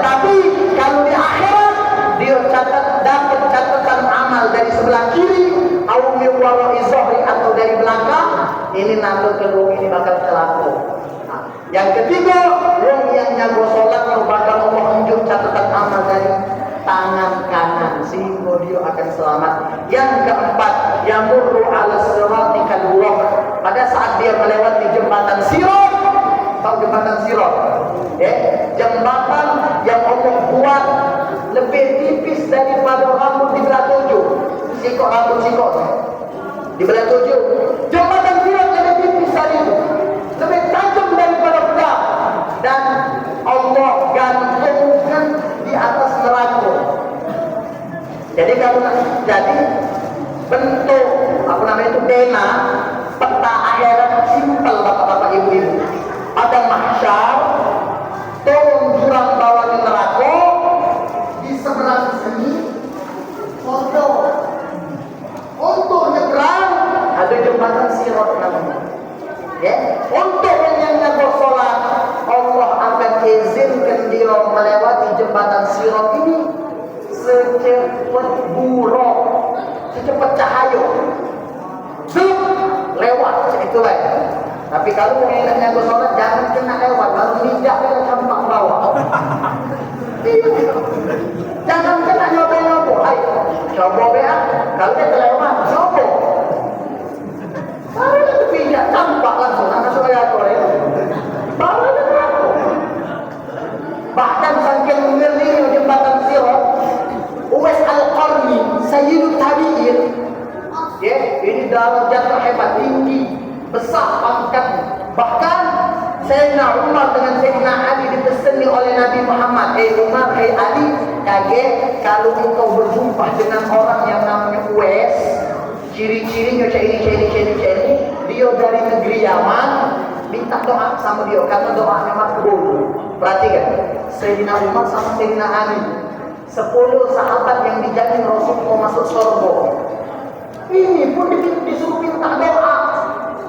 Tapi kalau di akhirat dia dapat catatan amal dari sebelah kiri, au min wara'i zahri, atau dari belakang. Ini nanda kedua ini bakal celaka. Yang ketiga, orang yang jago sholat merupakan Allah tunjuk catatan amal dari tangan kanan sehingga dia akan selamat. Yang keempat, yamurru 'ala sirati kalwah, pada saat dia melewati jembatan Sirat. Tahu jembatan Sirat? Jembatan yang Allah buat lebih tipis daripada rambut di belah 7. Rambut sikok di belah 7. Jembatan Sirat lebih tipis dari itu, lebih tajam daripada pedang, dan Allah gantungkan di atas neraka. Jadi kalau jadi bentuk itu pena peta akhirat simpel, bapak-bapak ibu-ibu. Ada mahsyar, turun jurang bawah ke neraka, di seberang sini foto. Untuk nyebrang ada jembatan Sirat namanya. Untuk yang jaga sholat, Allah akan izinkan dia melewati jembatan Sirat ini secepat buruk, secepat cahaya. Lewat itu baik. Tapi kalau mau ingatnya gue sholat, jangan kena lewat. Kalau tidak dia campak bawah. Jangan kena nyoba-nyoba. Ayo coba ya. Kalau dia terlewat, coba. Baru itu pijak campak langsung. Anak saya korek. Baru itu terlalu. Bahkan saking ngeri jembatan Sirat, Uwais Al-Qarni, Sayyidut Tabi'in, ini darajat terhebat, tinggi, besar pangkatnya. Bahkan Sayyidina Umar dengan Sayyidina Ali dipeseni oleh Nabi Muhammad, Umar, Ali, kaget kalau engkau berjumpa dengan orang yang namanya Uwais, ciri-cirinya ini, dia dari negeri Yaman, minta doa sama dia, kata doanya makbul. Perhatikan, Sayyidina Umar sama Sayyidina Ali. 10 sahabat yang dijamin Rasulullah masuk surga. Ini pun disuruh minta doa.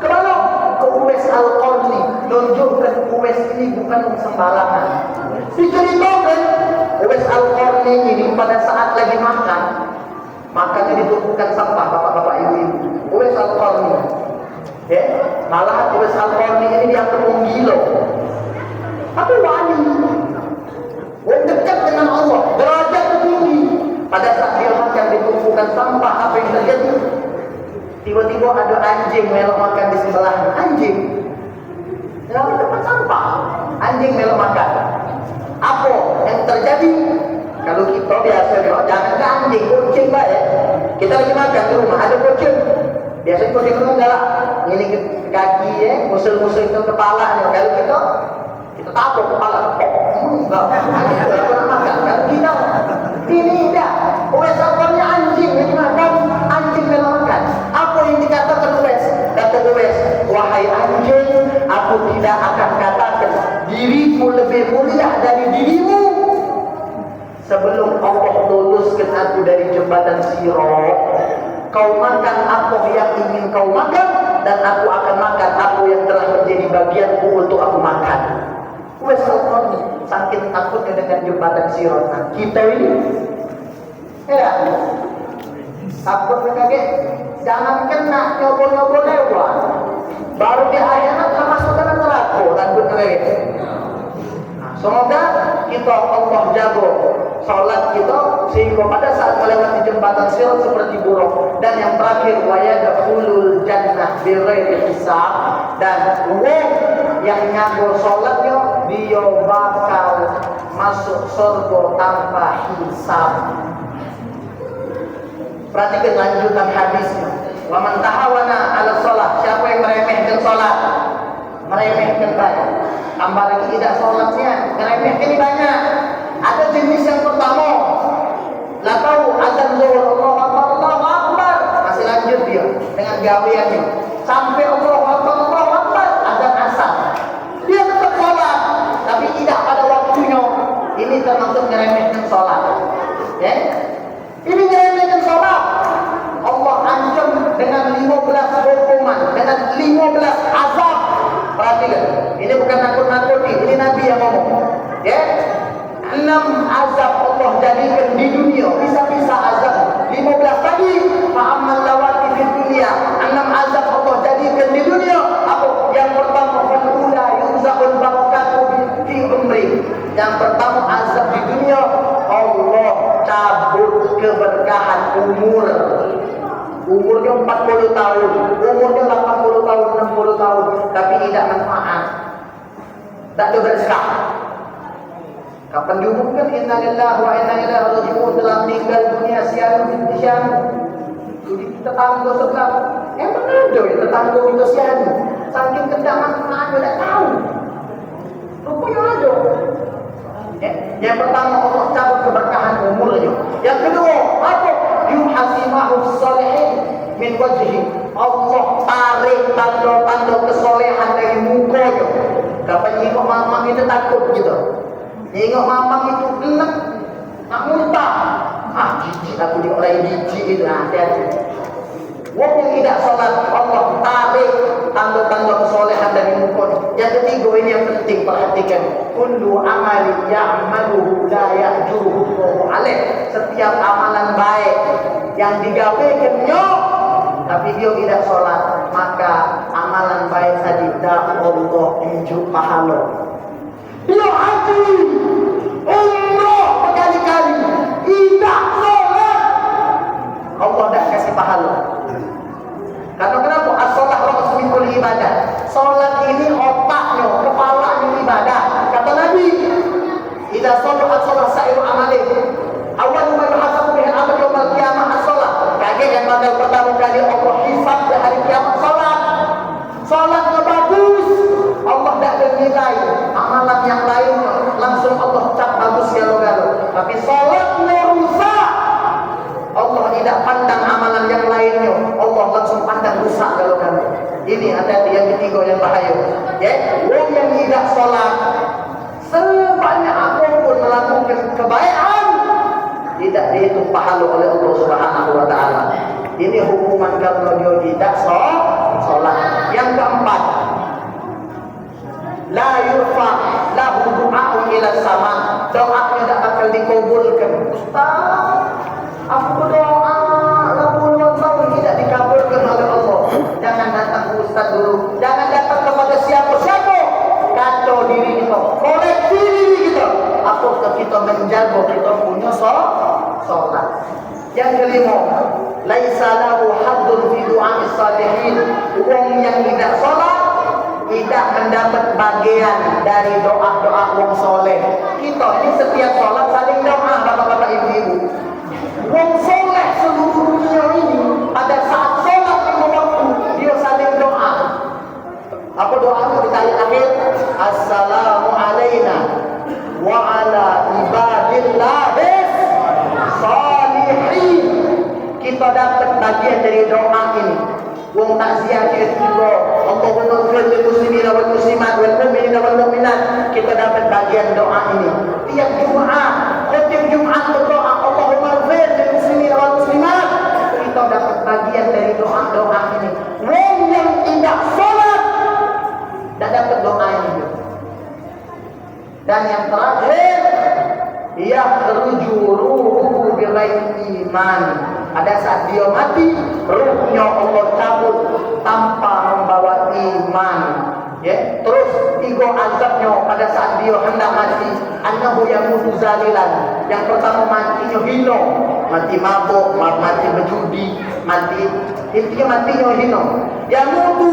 Kemana? Ke Uwais Al-Qarni. Tunjukkan Uwais ini bukan sembarangan. Diceritakan Uwais Al-Qarni ini pada saat lagi makan, makannya ditumpukan sampah bapak-bapak ibu-ibu. Uwais Al-Qarni, ya, malah Uwais Al-Qarni ini dianggap gila. Tapi wali, dekat dengan Allah, derajat tinggi. Pada saat dia makan ditumpukan sampah, apa yang terjadi? Tiba-tiba ada anjing melok makan di sebelahnya. Anjing dalam tempat sampah, anjing melok makan. Apa yang terjadi? Kalau kita biasa jangan ke anjing, kucing lah ya. Kita lagi makan di rumah, ada kucing. Biasanya kucing itu galak, ini ke kaki ya, musul-musul itu kepala. Kalau kita tapuk kepala, enggak. Kita nak makan, kalau kita ini tidak. Uwais Al-Qarni anjing yang makan, anjing melok makan. Apa yang dikatakan Uwais? Kata Uwais, wahai anjing, aku tidak akan katakan dirimu lebih mulia dari dirimu sebelum Allah luluskan aku dari jembatan Sirat. Kau makan apa yang ingin kau makan, dan aku akan makan apa yang telah menjadi bagianku untuk aku makan. Uwais Al-Qarni saking takutnya dengan jembatan Sirat. Nah, kita ini ya takut kaget. Jangan kena nyoba-nyoba lewat, baru di akhirat masuk ke neraka. Takut kaget. Semoga kita Allah jago salat kita sehingga pada saat melewati jembatan Sirat seperti buruk. Dan yang terakhir, wa yadkhulul jannah bighairi hisab, dan wong yang nyago salatnya dia bakal masuk surga tanpa hisab. Perhatikan lanjutan hadisnya. Wa man tahawana 'ala shalah, siapa yang meremehkan salat, meremehkan banyak, tambah lagi tidak sholatnya, ngeremehkan ini banyak. Ada jenis yang pertama, lah tahu azan zuhur, Allahu Akbar, masih lanjut dia dengan gaweannya sampai Allahu Akbar, azan asar, dia tetap sholat tapi tidak pada waktunya. Ini termasuk ngeremehkan sholat, ya? Ini ngeremehkan sholat. Allah ancam dengan 15 hukuman, dengan 15 azab. Perhatikan, ini bukan nakut-nakuti, ini Nabi yang ngomong, ya. 6 azab Allah jadikan di dunia, bisa-bisa azab 15 tadi, fa'amal lawati di dunia. 6 azab Allah jadikan di dunia. Apa? Yang pertama, fa'ula yuzakun barakatu fi umri. Yang pertama azab di dunia, Allah cabut keberkahan umur. Umurnya 40 tahun, umurnya 80 tahun, 60 tahun, tapi tidak manfaat, tak ada berkah. Kapan diumumkan inna lillahi wa inna ilaihi raji'un, telah meninggal dunia siang siang. Jadi tetangga sebelah, emang ada ya tetangga itu siang, saking kedaman mana tidak tahu. Rupanya ada. Yang pertama Allah cabut keberkahan umurnya. Yang kedua apa? Yuhasimahu salihin min wajhi. Allah tarik tanda-tanda kesolehan dari mukanya. Kapan nyingok mamang itu takut gitu. Nyingok mamang itu enak, nak muntah. Jijik aku dioleh jijik itu, hati-hati. Wong yang tidak sholat, Allah tarik tanda-tanda kesolehan dari mukanya. Yang ketiga ini yang penting, perhatikan. Kullu amali ya'maluhu la ya'juruhu alaih. Setiap amalan baik yang digawekannya tapi dia tidak sholat, maka amalan baik tadi tak Allah unjuk pahala. Dia haji, umrah berkali-kali, tidak sholat, Allah tak kasih pahala. Karena kenapa? As-sholah rasul ibadah. Sholat ini otaknya, kepalanya ibadah. Kata Nabi, idza sholahat sholah sa'iru amalih. Awal ma yuhasabu bihi al-'abd yaum al-qiyamah as-sholah. Kaget yang bakal pertama kali Allah hisab di hari kiamat sholat. Sholatnya bagus, Allah tak ada nilai. Amalan yang lain langsung Allah cap bagus galo-galo. Tapi sholatnya rusak, Allah tidak pandang amalan yang lainnya, Allah langsung pandang rusak galo-galo. Ini hati-hati yang ketiga yang bahaya. Ya, orang yang tidak sholat sebanyak apapun melakukan kebaikan, tidak dihitung pahala oleh Allah Subhanahu wa taala. Ini hukuman kalau dia tidak sholat. Yang keempat, la yurfa lahu du'a'un ila sama. Doanya tidak akan dikabulkan. Ustaz, aku berdoa puluhan tahun tidak dikabulkan oleh Allah. Jangan datang ke ustaz dulu. Jangan datang kepada siapa-siapa. Kacau diri kita, koreksi diri kita. Apakah kita menjaga kita punya sholat? Yang kelima, laisa lahu haddun fi du'a'is salihin. Orang yang tidak sholat tidak mendapat bagian dari doa-doa orang soleh. Kita ini setiap sholat saling doa, bapak-bapak, ibu-ibu. Orang soleh seluruh dunia ini pada saat sholat lima waktu dia saling doa. Apa doanya kita akhir? Assalamu alayna wa ala ibadillahis salihin. Kita dapat bagian dari doa ini. Wong takziah dia juga Allahumma ighfir lil muslimina wal muslimat wal mu'minina wal mu'minat. Kita dapat bagian doa ini. Tiap Jumat, setiap Jumat berdoa Allahumma ighfir lil muslimina wal muslimat. Kita dapat bagian dari doa-doa ini. Wong yang tidak salat tidak dapat doa ini. Dan yang terakhir, yakhruju ruhuhu bighairi iman. Pada saat dia mati, ruhnya Allah cabut tanpa membawa iman. Ya, terus tiga azabnya pada saat dia hendak mati. Annahu yamutu zalilan. Yang pertama matinya hina, mati mabuk, mati berjudi, mati intinya matinya hina. Yamutu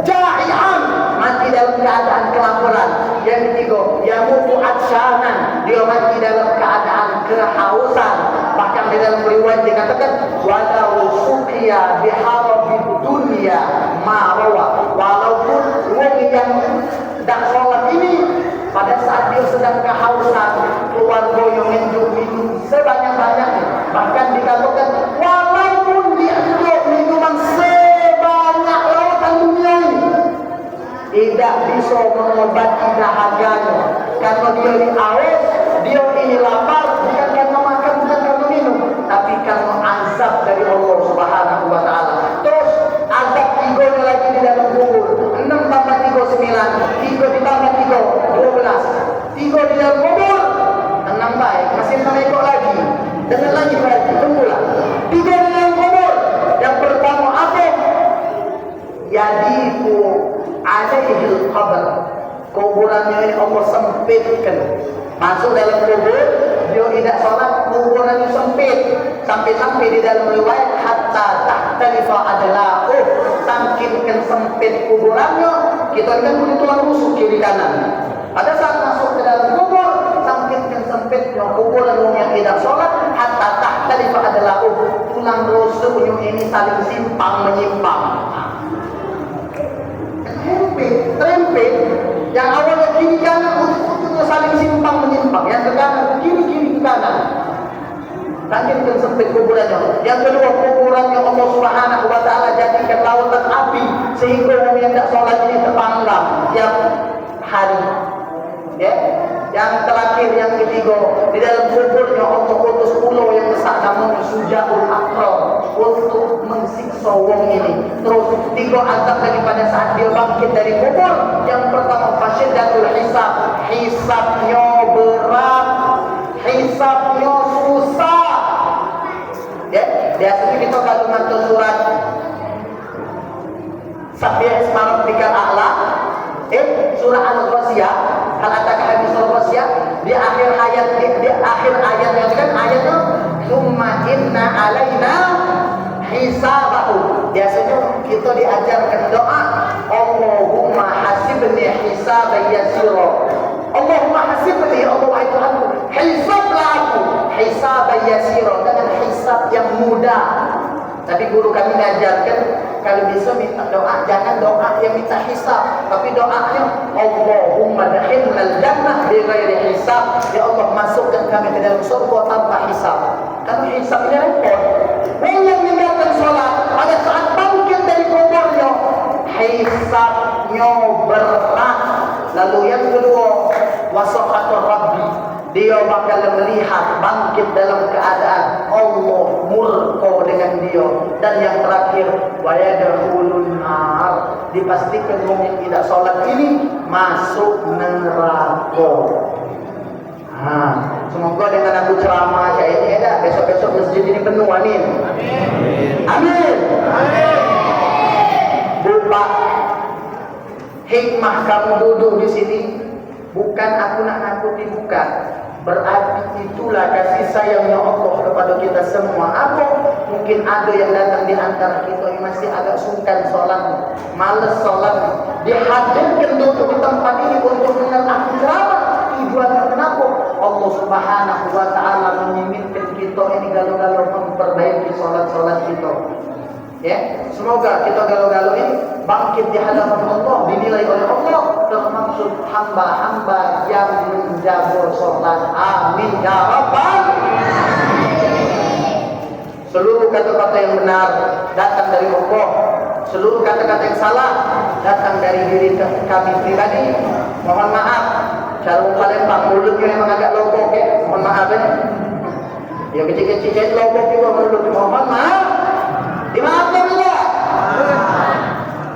ja'ian, mati dalam keadaan kelaparan. Yang ketiga, yamutu atshanan, dia mati dalam keadaan kehausan. Bahkan di dalam riwayat dikatakan walau suqiya biharabid dunya ma rawa. Walaupun orang yang tidak sholat ini pada saat dia sedang kehausan, keluarga yang minum sebanyak-banyaknya. Bahkan dikatakan walaupun dia minum minuman sebanyak lautan dunia ini, tidak bisa mengobati dahaganya. Karena dia ini haus, dia ini lapar, bukan karena makan, bukan karena minum, tapi karena azab dari Allah Subhanahu wa taala. Terus azab tiga lagi di dalam kubur. 6 tambah 3 9, 3 ditambah 3 12. 3 di dalam kubur, 6 baik, masih 6 ekor lagi. Dengan lagi berarti tunggulah. 3 di dalam kubur. Yang pertama apa? Yadiku alaihil qabr. Kuburannya ini Allah sempitkan. Masuk dalam kubur, dia tidak sholat, kuburannya sempit. Sampai-sampai di dalam riwayat hatta tahtalifa adla'u, saking sempit kuburannya, kita kan punya tulang rusuk kiri kanan. Pada saat masuk ke dalam kubur, saking sempitnya kuburan yang tidak sholat, hatta tahtalifa adla'u, tulang rusuknya ini saling simpang menyimpang. Trempet yang awalnya kiri kanan, ujung-ujungnya saling simpang menyimpang. Yang ke kanan, kiri ke kanan. Saking sempit kuburannya. Yang kedua, kuburannya Allah Subhanahu wa taala jadikan lautan api sehingga orang yang tidak sholat ini terpanggang tiap hari. Ya. Yang terakhir, yang ketiga, di dalam kuburnya Allah utus ulo yang besar namanya Sujaul Akram untuk mensiksa wong ini. Terus 3 azab daripada saat dia bangkit dari kubur. Yang pertama, fasyiddatul hisab, hisabnya berat, hisabnya susah. Ya, biasanya kita kalau baca surat Sabbih isma rabbikal a'la, surah Al-Ghasyiyah, hal ataka haditsul Ghasyiyah, di akhir ayatnya kan ayatnya summa inna alaina hisabahu. Biasanya kita diajarkan doa Allahumma hasibni hisaban yasira. Allahumma hasibni, Allah itu aku, hisablah aku hisaban yasira, dengan hisab yang mudah. Tapi guru kami mengajarkan kalau bisa minta doa, jangan doa yang minta hisab, tapi doanya Allahumma dakhilnal jannah bighairi hisab. Ya Allah, masukkan kami ke dalam surga tanpa hisab. Kalau hisab ini repot. Orang yang meninggalkan sholat pada saat bangkit dari kuburnya, hisabnya berat. Lalu yang kedua, wasaqatul rabbi, dia bakal melihat bangkit dalam keadaan beliau. Dan yang terakhir, wa yadkhulun nar, dipastikan orang yang tidak sholat ini masuk neraka. Semoga dengan aku ceramah kayak ini ada besok-besok masjid ini penuh. Amin. Amin. Buka hikmah kamu duduk di sini bukan aku nak nakuti, bukan. Berarti itulah kasih sayangnya Allah kepada kita semua. Apa? Mungkin ada yang datang di antara kita yang masih agak sungkan sholat, malas sholat, dihadirkan duduk di tempat ini untuk mendengar aku ceramah. Tujuannya kenapa? Allah Subhanahu wa ta'ala menginginkan kita ini galau-galau memperbaiki sholat-sholat kita. Ya, semoga kita galau-galau ini bangkit di hadapan Allah, dinilai oleh Allah termasuk hamba-hamba yang menjaga sholat. Amin ya rabbal. Seluruh kata-kata yang benar datang dari Allah, seluruh kata-kata yang salah datang dari diri kami pribadi. Mohon maaf, cara Palembang mulutnya memang agak lobok ya. Mohon maaf ya. Ya kecil-kecil kayak lobok juga mulut. Mohon maaf. Dimaafkan juga.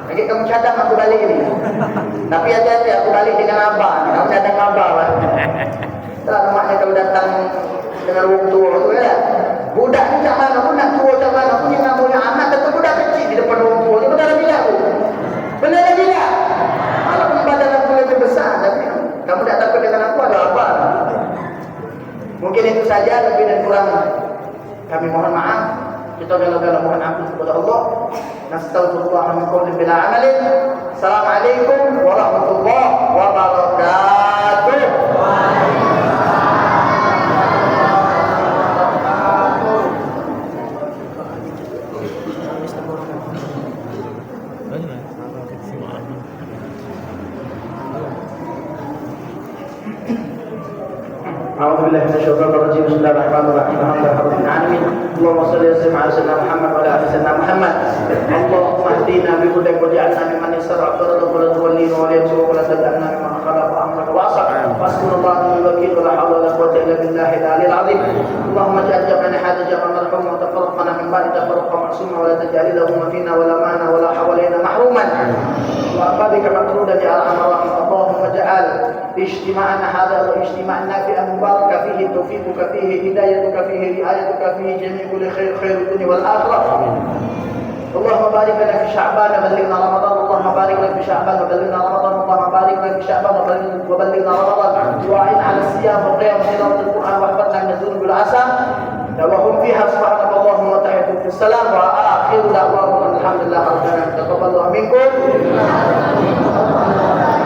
Lagi kamu cadang aku balik ini. Tapi hati-hati aku balik dengan abah. Kamu cadang abah lah. Setelah rumahnya kalau datang dengan wong tua tu ya. Budak ni macam mana? Budak tua macam mana? Punya nak punya anak tetap budak kecil di depan wong tua. Ini benar lagi tak aku? Benar lagi tak? Walaupun badan aku lebih besar, tapi kamu tak takut dengan aku ada apa? Mungkin itu saja, lebih dan kurang kami mohon maaf. Kita galau-galau mohon ampun kepada Allah. Nastaghfirullah min qawlin bila amalin. Assalamualaikum warahmatullahi wabarakatuh. A'udzubillahi minasyaitonir rajim. Bismillahirrahmanirrahim. Alhamdulillahirabbil alamin. Allahumma shalli wa sallim ala sayyidina Muhammad wa ala ali sayyidina Muhammad. Allahumma hdina bi hudayka waj'alna mimman yasarra qadara wa la tuwallina wa la yasra wa la taj'alna mimman khalaqa amraka wasa. Hasbunallahu wa ni'mal wakeel wa la hawla wa la quwwata illa billahi al-'aliyyil 'azim. Allahumma ij'al jam'ana hadha jam'an marhuma wa tafarraqna min ba'di tafarruqan ma'suma wa la taj'al lahum fina wa la mana wa la hawalaina mahruman. Wa abadika matrudan ya arhamar rahim. Allahumma ij'al اجتماعنا هذا واجتماع نافع مبارك فيه توفيقك فيه هدايتك فيه رعايتك فيه جميع كل خير الدنيا والآخرة. اللهم بارك لنا في شعبان وبلغنا رمضان. اللهم بارك لنا في شعبان وبلغنا رمضان. اللهم بارك لنا في شعبان وبلغنا رمضان. وأعن على الصيام وقيام تلاوة القرآن واحفظنا من الذنوب والآثام وهم فيها. سبحانك اللهم وتحياتهم في السلام وآخر دعواهم الحمد لله رب العالمين. تقبل الله منكم.